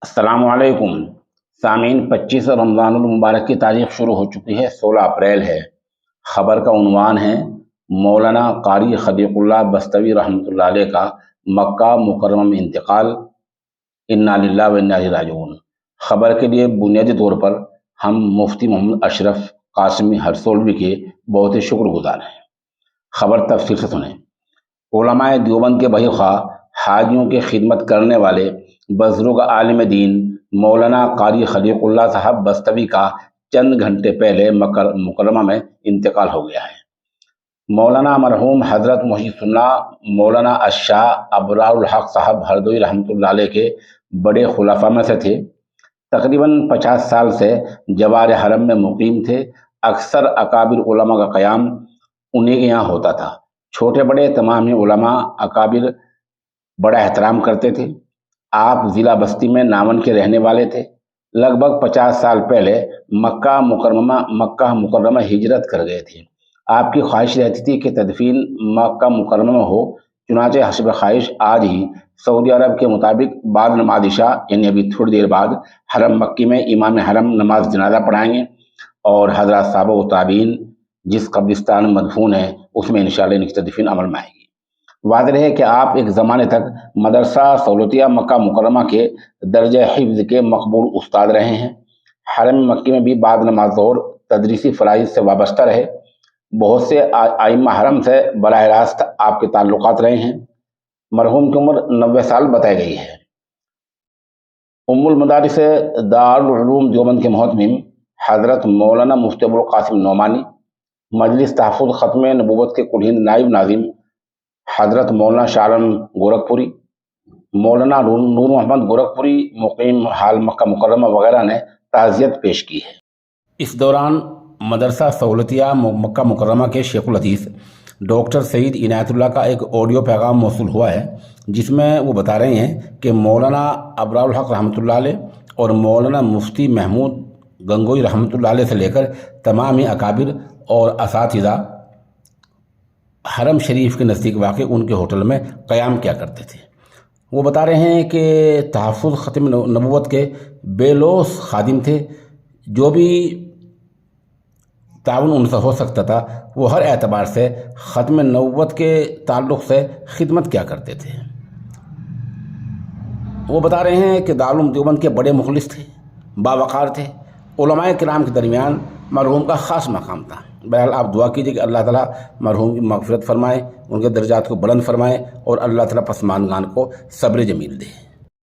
السلام علیکم سامعین 25 رمضان المبارک کی تاریخ شروع ہو چکی ہے 16 اپریل ہے۔ خبر کا عنوان ہے مولانا قاری خدیق اللہ بستوی رحمۃ اللہ علیہ کا مکہ مکرمہ میں انتقال، انا للہ و انا الیہ راجعون۔ خبر کے لیے بنیادی طور پر ہم مفتی محمد اشرف قاسمی ہرسولوی کے بہت ہی شکر گزار ہیں۔ خبر تفصیل سے سنیں۔ علماء دیوبند کے بہی خواہ حاجیوں کی خدمت کرنے والے بزرگ عالم دین مولانا قاری خدیق اللہ صاحب بستوی کا چند گھنٹے پہلے مکہ مکرمہ میں انتقال ہو گیا ہے۔ مولانا مرحوم حضرت محی سنہ مولانا الشاہ ابرار الحق صاحب ہردوئی رحمۃ اللہ علیہ کے بڑے خلفاء میں سے تھے۔ تقریباً 50 سال سے جوار حرم میں مقیم تھے۔ اکثر اکابر علماء کا قیام انہیں کے یہاں ہوتا تھا۔ چھوٹے بڑے تمام ہی علماء اکابر بڑا احترام کرتے تھے۔ آپ ضلع بستی میں ناون کے رہنے والے تھے۔ لگ بھگ 50 سال پہلے مکہ مکرمہ ہجرت کر گئے تھے۔ آپ کی خواہش رہتی تھی کہ تدفین مکہ مکرمہ میں ہو، چنانچہ حسب خواہش آج ہی سعودی عرب کے مطابق بعد نماز عشاء یعنی ابھی تھوڑی دیر بعد حرم مکی میں امام حرم نماز جنازہ پڑھائیں گے اور حضرات صحابہ و تابعین جس قبرستان میں مدفون ہے اس میں انشاءاللہ ان کی تدفین عمل میں آئے گی۔ واضح ہے کہ آپ ایک زمانے تک مدرسہ سہولتیہ مکہ مکرمہ کے درجہ حفظ کے مقبول استاد رہے ہیں۔ حرم مکی میں بھی بعد نماز ظہر تدریسی فرائض سے وابستہ رہے۔ بہت سے ائمہ حرم سے براہ راست آپ کے تعلقات رہے ہیں۔ مرحوم کی عمر 90 سال بتائی گئی ہے۔ ام المدارس دارالعلوم دیوبند کے محتمم حضرت مولانا مفتی ابوالقاسم نعمانی، مجلس تحفظ ختم نبوت کے کل ہند نائب ناظم حضرت مولانا شاہ عالم گورکھپوری، مولانا نور محمد گورکھپوری مقیم حال مکہ مکرمہ وغیرہ نے تعزیت پیش کی ہے۔ اس دوران مدرسہ سہولتیہ مکہ مکرمہ کے شیخ الحدیث ڈاکٹر سعید عنایت اللہ کا ایک آڈیو پیغام موصول ہوا ہے، جس میں وہ بتا رہے ہیں کہ مولانا ابرار الحق رحمۃ اللہ علیہ اور مولانا مفتی محمود گنگوئی رحمۃ اللہ علیہ سے لے کر تمام ہی اکابر اور اساتذہ حرم شریف کے نزدیک واقع ان کے ہوٹل میں قیام کیا کرتے تھے۔ وہ بتا رہے ہیں کہ تحفظ ختم نبوت کے بے لوث خادم تھے۔ جو بھی تعاون ان سے ہو سکتا تھا وہ ہر اعتبار سے ختم نبوت کے تعلق سے خدمت کیا کرتے تھے۔ وہ بتا رہے ہیں کہ دارالعلوم دیوبند کے بڑے مخلص تھے، باوقار تھے۔ علماء کرام کے درمیان مرحوم کا خاص مقام تھا۔ بہرحال آپ دعا کیجیے کہ اللہ تعالیٰ مرحوم کی مغفرت فرمائے، ان کے درجات کو بلند فرمائے اور اللہ تعالیٰ پسماندگان کو صبر جمیل دے۔